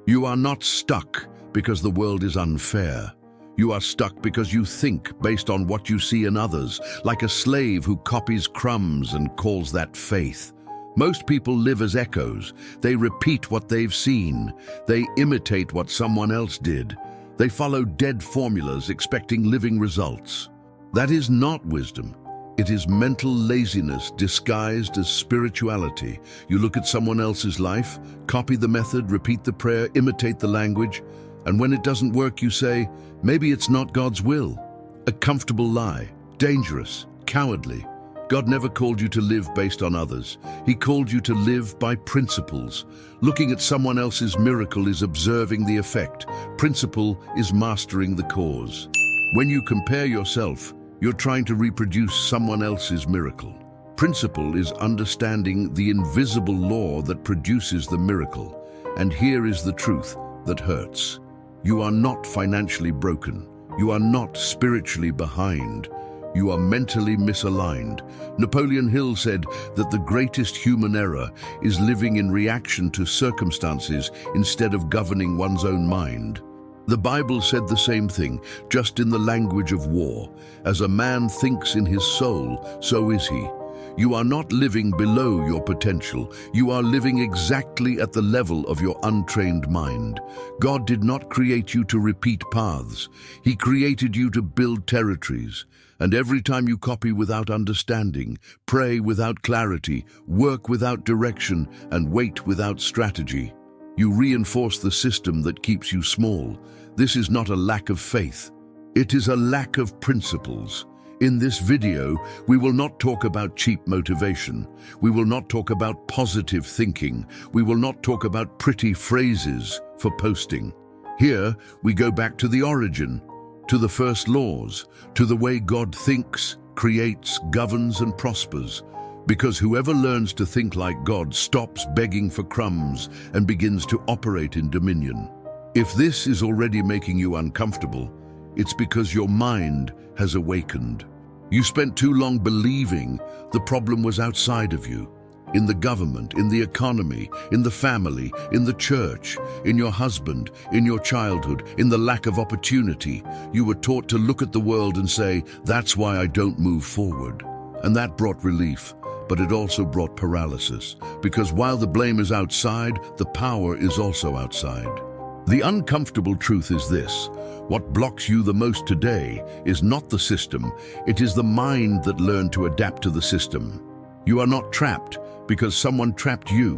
You are not stuck because the world is unfair. You are stuck because you think based on what you see in others, like a slave who copies crumbs and calls that faith. Most people live as echoes. They repeat what they've seen. They imitate what someone else did. They follow dead formulas expecting living results. That is not wisdom. It is mental laziness disguised as spirituality. You look at someone else's life, copy the method, repeat the prayer, imitate the language, and when it doesn't work, you say, maybe it's not God's will. A comfortable lie, dangerous, cowardly. God never called you to live based on others. He called you to live by principles. Looking at someone else's miracle is observing the effect. Principle is mastering the cause. When you compare yourself, you're trying to reproduce someone else's miracle. Principle is understanding the invisible law that produces the miracle. And here is the truth that hurts. You are not financially broken. You are not spiritually behind. You are mentally misaligned. Napoleon Hill said that the greatest human error is living in reaction to circumstances instead of governing one's own mind. The Bible said the same thing, just in the language of war. As a man thinks in his soul, so is he. You are not living below your potential. You are living exactly at the level of your untrained mind. God did not create you to repeat paths. He created you to build territories. And every time you copy without understanding, pray without clarity, work without direction, and wait without strategy, you reinforce the system that keeps you small. This is not a lack of faith. It is a lack of principles. In this video, we will not talk about cheap motivation. We will not talk about positive thinking. We will not talk about pretty phrases for posting. Here, we go back to the origin, to the first laws, to the way God thinks, creates, governs, and prospers. Because whoever learns to think like God stops begging for crumbs and begins to operate in dominion. If this is already making you uncomfortable, it's because your mind has awakened. You spent too long believing the problem was outside of you. In the government, in the economy, in the family, in the church, in your husband, in your childhood, in the lack of opportunity. You were taught to look at the world and say, that's why I don't move forward. And that brought relief, but it also brought paralysis. Because while the blame is outside, the power is also outside. The uncomfortable truth is this: what blocks you the most today is not the system, it is the mind that learned to adapt to the system. You are not trapped because someone trapped you.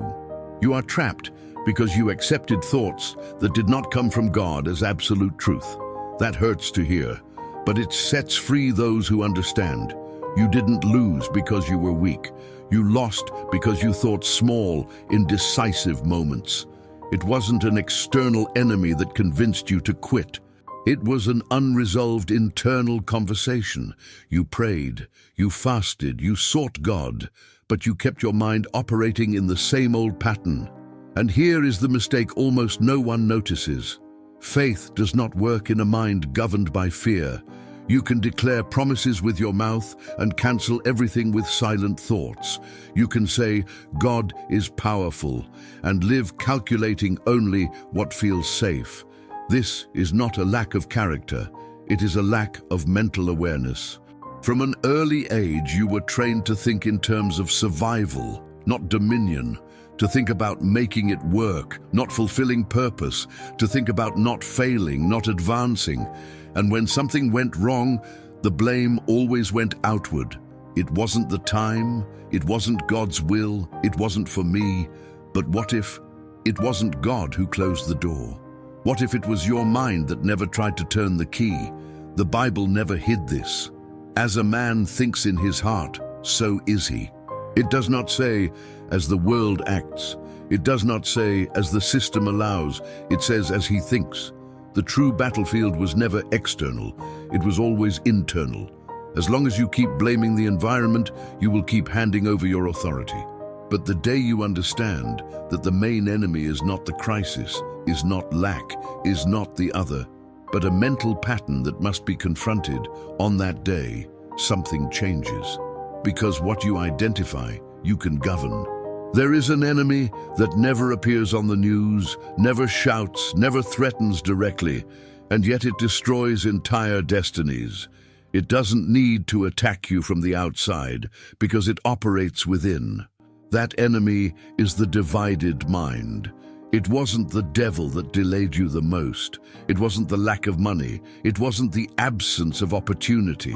You are trapped because you accepted thoughts that did not come from God as absolute truth. That hurts to hear, but it sets free those who understand. You didn't lose because you were weak. You lost because you thought small in decisive moments. It wasn't an external enemy that convinced you to quit. It was an unresolved internal conversation. You prayed, you fasted, you sought God, but you kept your mind operating in the same old pattern. And here is the mistake almost no one notices. Faith does not work in a mind governed by fear. You can declare promises with your mouth and cancel everything with silent thoughts. You can say, God is powerful, and live calculating only what feels safe. This is not a lack of character. It is a lack of mental awareness. From an early age, you were trained to think in terms of survival, not dominion. To think about making it work, not fulfilling purpose. To think about not failing, not advancing. And when something went wrong, the blame always went outward. It wasn't the time, it wasn't God's will, it wasn't for me. But what if it wasn't God who closed the door? What if it was your mind that never tried to turn the key? The Bible never hid this. As a man thinks in his heart, so is he. It does not say, as the world acts. It does not say, as the system allows. It says, as he thinks. The true battlefield was never external. It was always internal. As long as you keep blaming the environment, you will keep handing over your authority. But the day you understand that the main enemy is not the crisis, is not lack, is not the other, but a mental pattern that must be confronted, on that day, something changes. Because what you identify, you can govern. There is an enemy that never appears on the news, never shouts, never threatens directly, and yet it destroys entire destinies. It doesn't need to attack you from the outside because it operates within. That enemy is the divided mind. It wasn't the devil that delayed you the most. It wasn't the lack of money. It wasn't the absence of opportunity.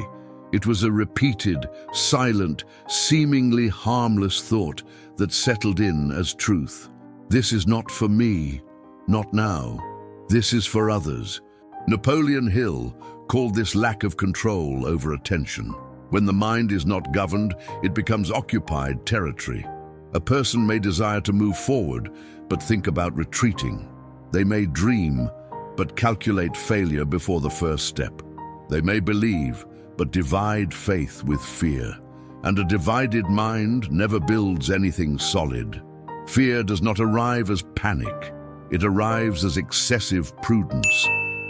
It was a repeated, silent, seemingly harmless thought that settled in as truth. This is not for me, not now. This is for others. Napoleon Hill called this lack of control over attention. When the mind is not governed, it becomes occupied territory. A person may desire to move forward, but think about retreating. They may dream, but calculate failure before the first step. They may believe, but divide faith with fear. And a divided mind never builds anything solid. Fear does not arrive as panic. It arrives as excessive prudence,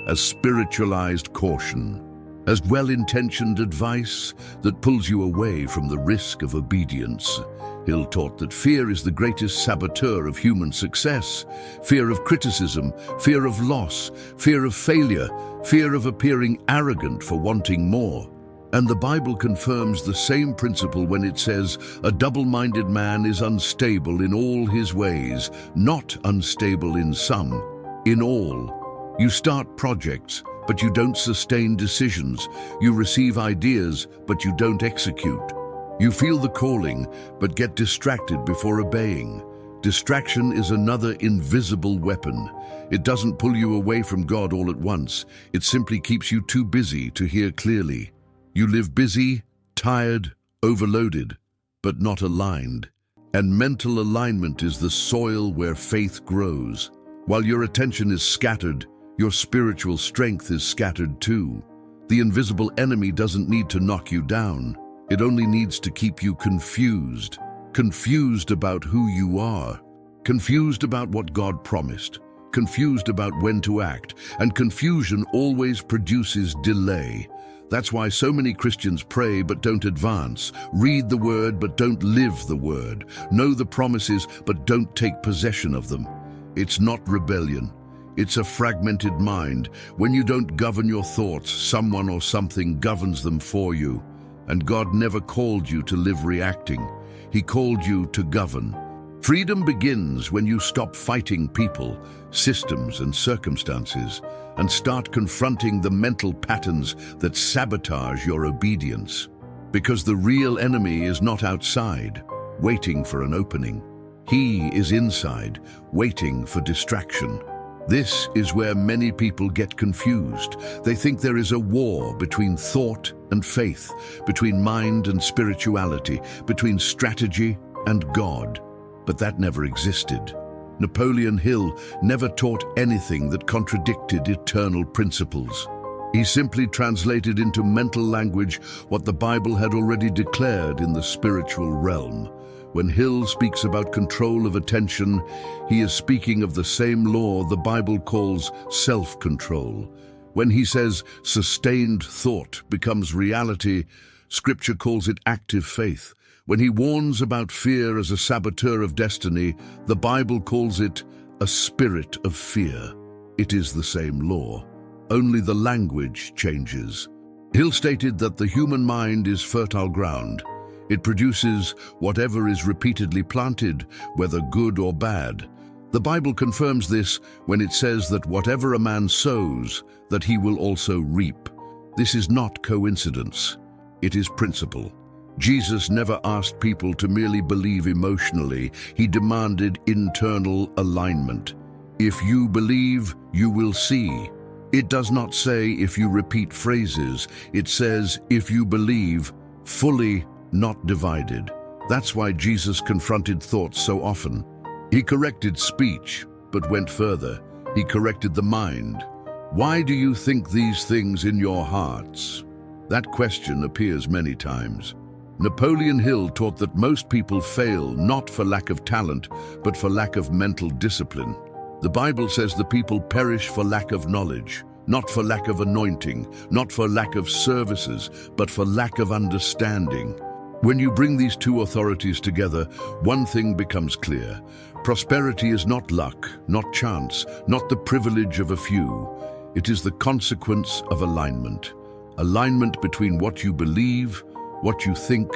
as spiritualized caution, as well-intentioned advice that pulls you away from the risk of obedience. Hill taught that fear is the greatest saboteur of human success. Fear of criticism, fear of loss, fear of failure, fear of appearing arrogant for wanting more. And the Bible confirms the same principle when it says, "A double-minded man is unstable in all his ways, not unstable in some, in all." You start projects, but you don't sustain decisions. You receive ideas, but you don't execute. You feel the calling, but get distracted before obeying. Distraction is another invisible weapon. It doesn't pull you away from God all at once. It simply keeps you too busy to hear clearly. You live busy, tired, overloaded, but not aligned. And mental alignment is the soil where faith grows. While your attention is scattered, your spiritual strength is scattered too. The invisible enemy doesn't need to knock you down. It only needs to keep you confused. Confused about who you are. Confused about what God promised. Confused about when to act. And confusion always produces delay. That's why so many Christians pray but don't advance, read the word but don't live the word, know the promises but don't take possession of them. It's not rebellion. It's a fragmented mind. When you don't govern your thoughts, someone or something governs them for you. And God never called you to live reacting. He called you to govern. Freedom begins when you stop fighting people, systems, and circumstances, and start confronting the mental patterns that sabotage your obedience. Because the real enemy is not outside, waiting for an opening. He is inside, waiting for distraction. This is where many people get confused. They think there is a war between thought and faith, between mind and spirituality, between strategy and God. But that never existed. Napoleon Hill never taught anything that contradicted eternal principles. He simply translated into mental language what the Bible had already declared in the spiritual realm. When Hill speaks about control of attention, he is speaking of the same law the Bible calls self-control. When he says sustained thought becomes reality, Scripture calls it active faith. When he warns about fear as a saboteur of destiny, the Bible calls it a spirit of fear. It is the same law, only the language changes. Hill stated that the human mind is fertile ground. It produces whatever is repeatedly planted, whether good or bad. The Bible confirms this when it says that whatever a man sows, that he will also reap. This is not coincidence. It is principle. Jesus never asked people to merely believe emotionally. He demanded internal alignment. If you believe, you will see. It does not say if you repeat phrases. It says if you believe, fully, not divided. That's why Jesus confronted thoughts so often. He corrected speech, but went further. He corrected the mind. Why do you think these things in your hearts? That question appears many times. Napoleon Hill taught that most people fail not for lack of talent, but for lack of mental discipline. The Bible says the people perish for lack of knowledge, not for lack of anointing, not for lack of services, but for lack of understanding. When you bring these two authorities together, one thing becomes clear. Prosperity is not luck, not chance, not the privilege of a few. It is the consequence of alignment. Alignment between what you believe, what you think,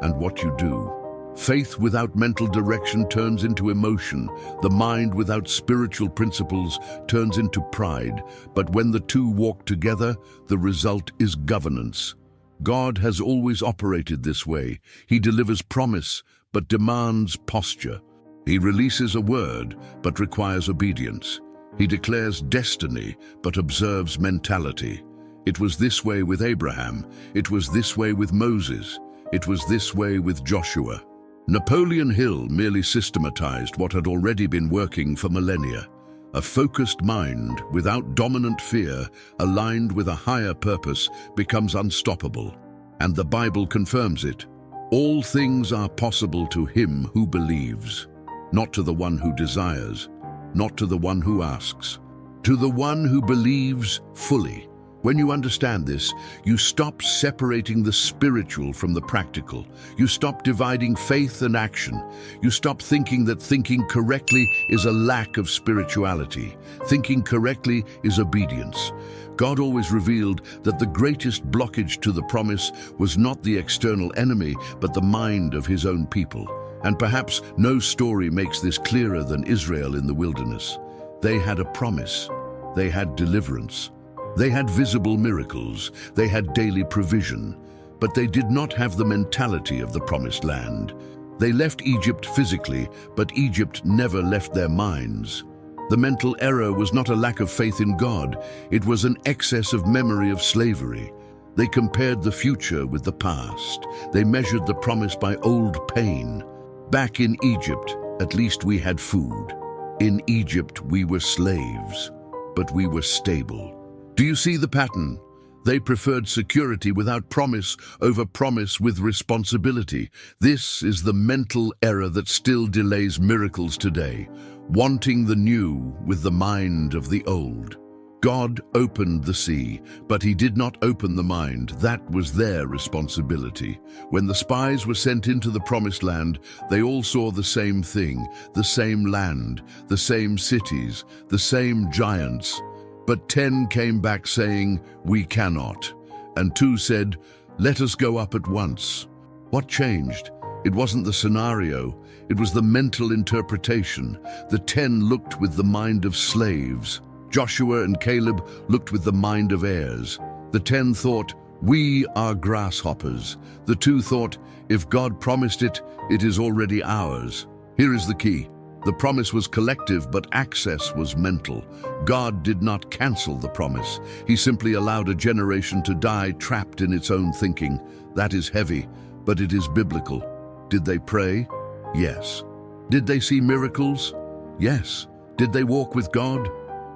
and what you do. Faith without mental direction turns into emotion. The mind without spiritual principles turns into pride. But when the two walk together, the result is governance. God has always operated this way. He delivers promise, but demands posture. He releases a word, but requires obedience. He declares destiny, but observes mentality. It was this way with Abraham. It was this way with Moses. It was this way with Joshua. Napoleon Hill merely systematized what had already been working for millennia. A focused mind, without dominant fear, aligned with a higher purpose, becomes unstoppable. And the Bible confirms it. All things are possible to him who believes, not to the one who desires, not to the one who asks, to the one who believes fully. When you understand this, you stop separating the spiritual from the practical. You stop dividing faith and action. You stop thinking that thinking correctly is a lack of spirituality. Thinking correctly is obedience. God always revealed that the greatest blockage to the promise was not the external enemy, but the mind of his own people. And perhaps no story makes this clearer than Israel in the wilderness. They had a promise. They had deliverance. They had visible miracles, they had daily provision, but they did not have the mentality of the promised land. They left Egypt physically, but Egypt never left their minds. The mental error was not a lack of faith in God, it was an excess of memory of slavery. They compared the future with the past. They measured the promise by old pain. Back in Egypt, at least we had food. In Egypt, we were slaves, but we were stable. Do you see the pattern? They preferred security without promise over promise with responsibility. This is the mental error that still delays miracles today, wanting the new with the mind of the old. God opened the sea, but he did not open the mind. That was their responsibility. When the spies were sent into the promised land, they all saw the same thing, the same land, the same cities, the same giants. But 10 came back saying, "We cannot." And 2 said, "Let us go up at once." What changed? It wasn't the scenario, it was the mental interpretation. The 10 looked with the mind of slaves. Joshua and Caleb looked with the mind of heirs. The 10 thought, "We are grasshoppers." The 2 thought, "If God promised it, it is already ours." Here is the key. The promise was collective, but access was mental. God did not cancel the promise. He simply allowed a generation to die trapped in its own thinking. That is heavy, but it is biblical. Did they pray? Yes. Did they see miracles? Yes. Did they walk with God?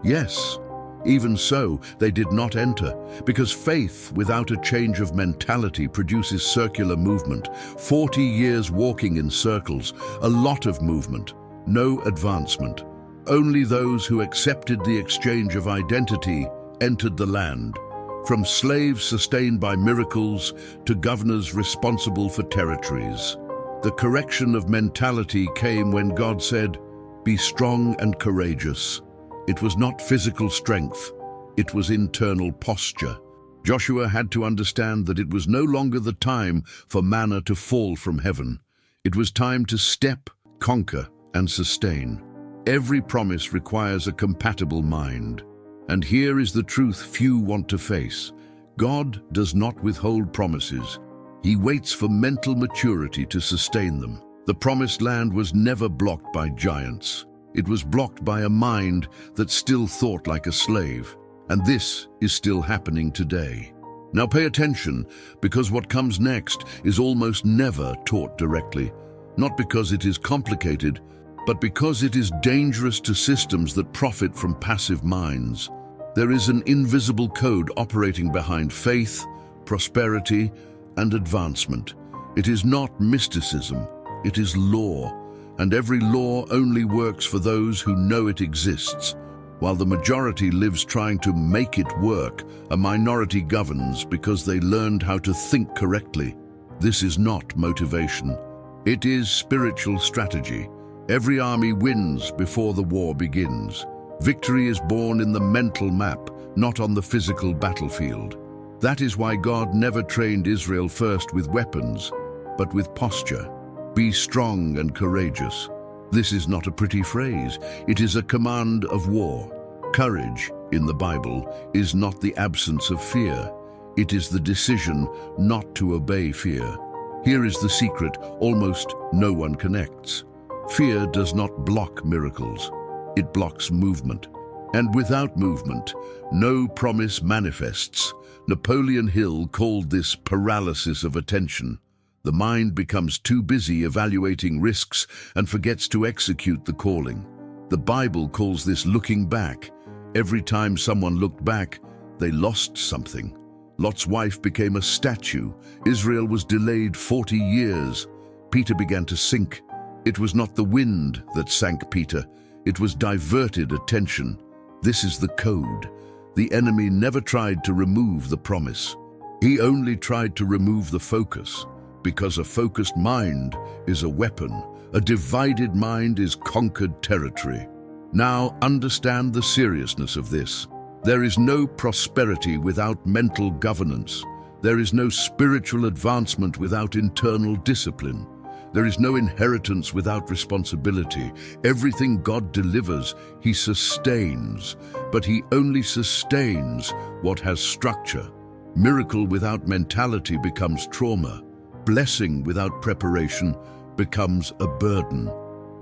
Yes. Even so, they did not enter, because faith without a change of mentality produces circular movement. 40 years walking in circles, a lot of movement. No advancement. Only those who accepted the exchange of identity entered the land. From slaves sustained by miracles to governors responsible for territories. The correction of mentality came when God said, "Be strong and courageous." It was not physical strength, it was internal posture. Joshua had to understand that it was no longer the time for manna to fall from heaven. It was time to step, conquer, and sustain. Every promise requires a compatible mind. And here is the truth few want to face. God does not withhold promises. He waits for mental maturity to sustain them. The promised land was never blocked by giants. It was blocked by a mind that still thought like a slave. And this is still happening today. Now pay attention, because what comes next is almost never taught directly. Not because it is complicated, but because it is dangerous to systems that profit from passive minds. There is an invisible code operating behind faith, prosperity, and advancement. It is not mysticism, it is law, and every law only works for those who know it exists. While the majority lives trying to make it work, a minority governs because they learned how to think correctly. This is not motivation. It is spiritual strategy. Every army wins before the war begins. Victory is born in the mental map, not on the physical battlefield. That is why God never trained Israel first with weapons, but with posture. Be strong and courageous. This is not a pretty phrase. It is a command of war. Courage, in the Bible, is not the absence of fear. It is the decision not to obey fear. Here is the secret almost no one connects. Fear does not block miracles. It blocks movement. And without movement, no promise manifests. Napoleon Hill called this paralysis of attention. The mind becomes too busy evaluating risks and forgets to execute the calling. The Bible calls this looking back. Every time someone looked back, they lost something. Lot's wife became a statue. Israel was delayed 40 years. Peter began to sink. It was not the wind that sank Peter. It was diverted attention. This is the code. The enemy never tried to remove the promise. He only tried to remove the focus. Because a focused mind is a weapon. A divided mind is conquered territory. Now understand the seriousness of this. There is no prosperity without mental governance. There is no spiritual advancement without internal discipline. There is no inheritance without responsibility. Everything God delivers, He sustains, but He only sustains what has structure. Miracle without mentality becomes trauma. Blessing without preparation becomes a burden.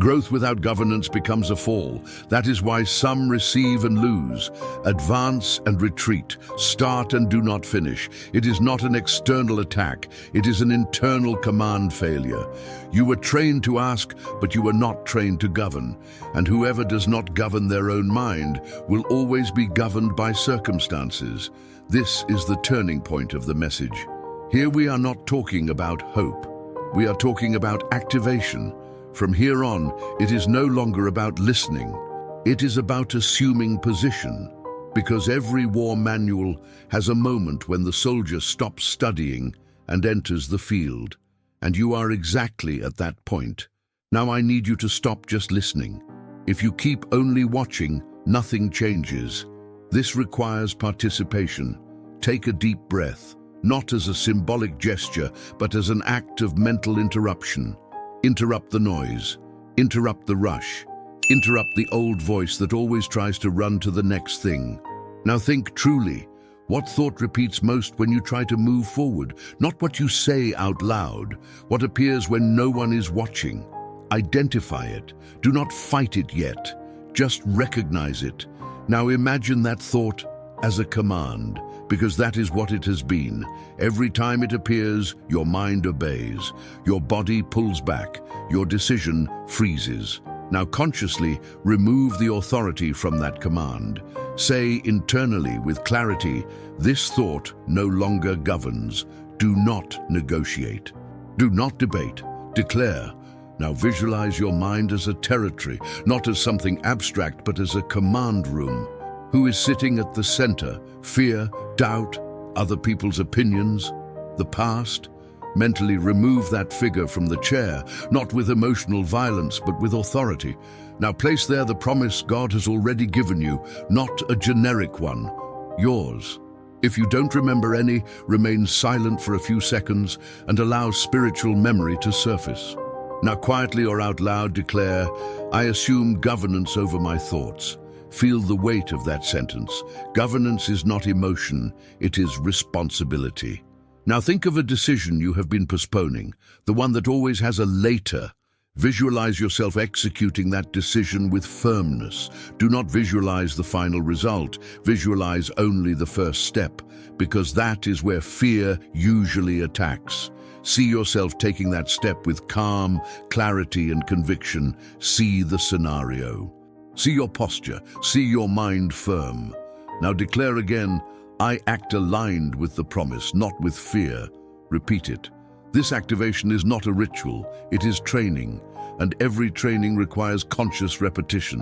Growth without governance becomes a fall. That is why some receive and lose, advance and retreat, start and do not finish. It is not an external attack. It is an internal command failure. You were trained to ask, but you were not trained to govern. And whoever does not govern their own mind will always be governed by circumstances. This is the turning point of the message. Here we are not talking about hope. We are talking about activation. From here on, it is no longer about listening. It is about assuming position, because every war manual has a moment when the soldier stops studying and enters the field. And you are exactly at that point. Now I need you to stop just listening. If you keep only watching, nothing changes. This requires participation. Take a deep breath, not as a symbolic gesture, but as an act of mental interruption. Interrupt the noise, interrupt the rush, interrupt the old voice that always tries to run to the next thing. Now think truly. What thought repeats most when you try to move forward? Not what you say out loud, what appears when no one is watching. Identify it. Do not fight it yet. Just recognize it. Now imagine that thought as a command, because that is what it has been. Every time it appears, your mind obeys. Your body pulls back. Your decision freezes. Now consciously remove the authority from that command. Say internally with clarity, this thought no longer governs. Do not negotiate. Do not debate. Declare. Now visualize your mind as a territory, not as something abstract, but as a command room. Who is sitting at the center? Fear, doubt, other people's opinions, the past? Mentally remove that figure from the chair, not with emotional violence, but with authority. Now place there the promise God has already given you, not a generic one, yours. If you don't remember any, remain silent for a few seconds and allow spiritual memory to surface. Now quietly or out loud declare, I assume governance over my thoughts. Feel the weight of that sentence. Governance is not emotion, it is responsibility. Now think of a decision you have been postponing, the one that always has a later. Visualize yourself executing that decision with firmness. Do not visualize the final result. Visualize only the first step, because that is where fear usually attacks. See yourself taking that step with calm, clarity, and conviction. See the scenario. See your posture, see your mind firm. Now declare again, I act aligned with the promise, not with fear. Repeat it. This activation is not a ritual, it is training, and every training requires conscious repetition.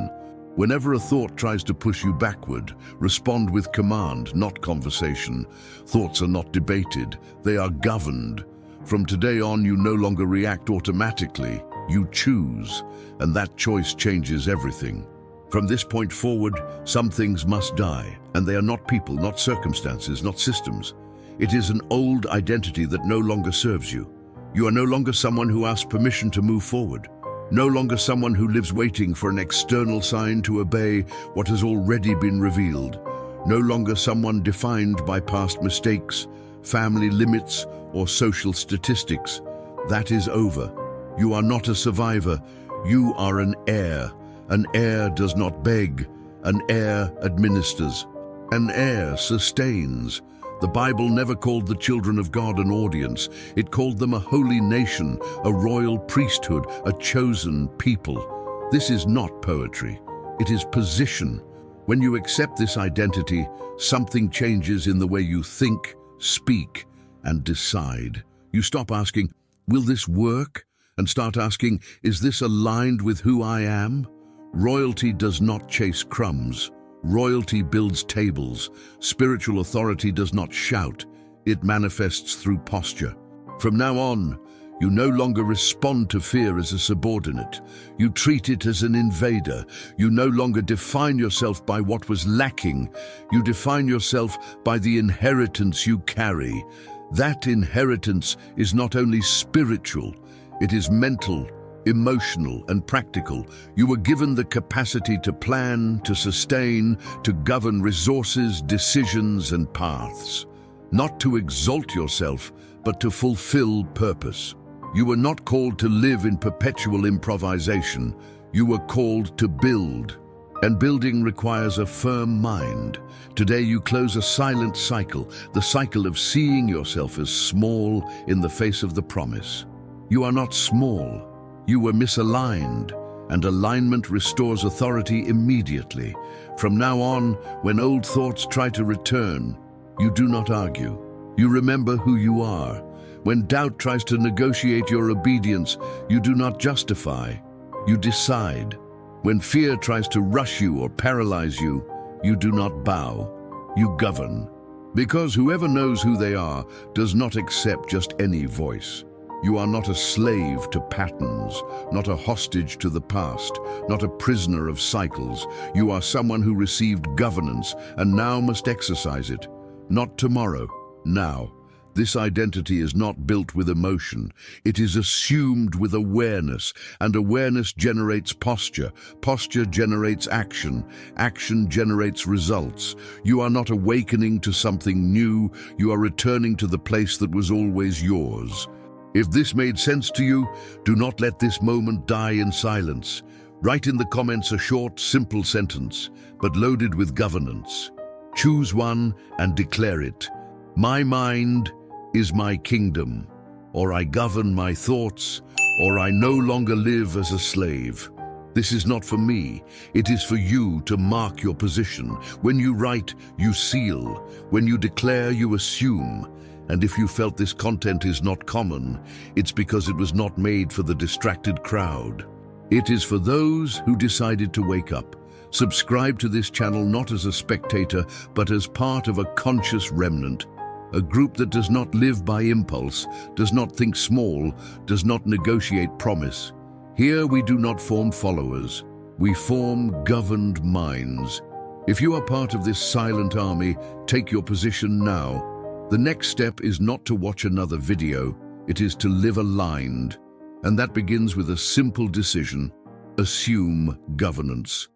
Whenever a thought tries to push you backward, respond with command, not conversation. Thoughts are not debated, they are governed. From today on, you no longer react automatically. You choose, and that choice changes everything. From this point forward, some things must die, and they are not people, not circumstances, not systems. It is an old identity that no longer serves you. You are no longer someone who asks permission to move forward. No longer someone who lives waiting for an external sign to obey what has already been revealed. No longer someone defined by past mistakes, family limits, or social statistics. That is over. You are not a survivor. You are an heir. An heir does not beg. An heir administers. An heir sustains. The Bible never called the children of God an audience. It called them a holy nation, a royal priesthood, a chosen people. This is not poetry. It is position. When you accept this identity, something changes in the way you think, speak, and decide. You stop asking, will this work? And start asking, is this aligned with who I am? Royalty does not chase crumbs. Royalty builds tables. Spiritual authority does not shout. It manifests through posture. From now on, you no longer respond to fear as a subordinate. You treat it as an invader. You no longer define yourself by what was lacking. You define yourself by the inheritance you carry. That inheritance is not only spiritual, it is mental, emotional, and practical. You were given the capacity to plan, to sustain, to govern resources, decisions, and paths. Not to exalt yourself, but to fulfill purpose. You were not called to live in perpetual improvisation. You were called to build. And building requires a firm mind. Today you close a silent cycle, the cycle of seeing yourself as small in the face of the promise. You are not small. You were misaligned, and alignment restores authority immediately. From now on, when old thoughts try to return, you do not argue. You remember who you are. When doubt tries to negotiate your obedience, you do not justify. You decide. When fear tries to rush you or paralyze you, you do not bow. You govern. Because whoever knows who they are does not accept just any voice. You are not a slave to patterns, not a hostage to the past, not a prisoner of cycles. You are someone who received governance and now must exercise it. Not tomorrow, now. This identity is not built with emotion. It is assumed with awareness, and awareness generates posture. Posture generates action. Action generates results. You are not awakening to something new. You are returning to the place that was always yours. If this made sense to you, do not let this moment die in silence. Write in the comments a short, simple sentence, but loaded with governance. Choose one and declare it. My mind is my kingdom, or I govern my thoughts, or I no longer live as a slave. This is not for me. It is for you to mark your position. When you write, you seal. When you declare, you assume. And if you felt this content is not common, it's because it was not made for the distracted crowd. It is for those who decided to wake up. Subscribe to this channel not as a spectator, but as part of a conscious remnant. A group that does not live by impulse, does not think small, does not negotiate promise. Here we do not form followers. We form governed minds. If you are part of this silent army, take your position now. The next step is not to watch another video, it is to live aligned. And that begins with a simple decision: assume governance.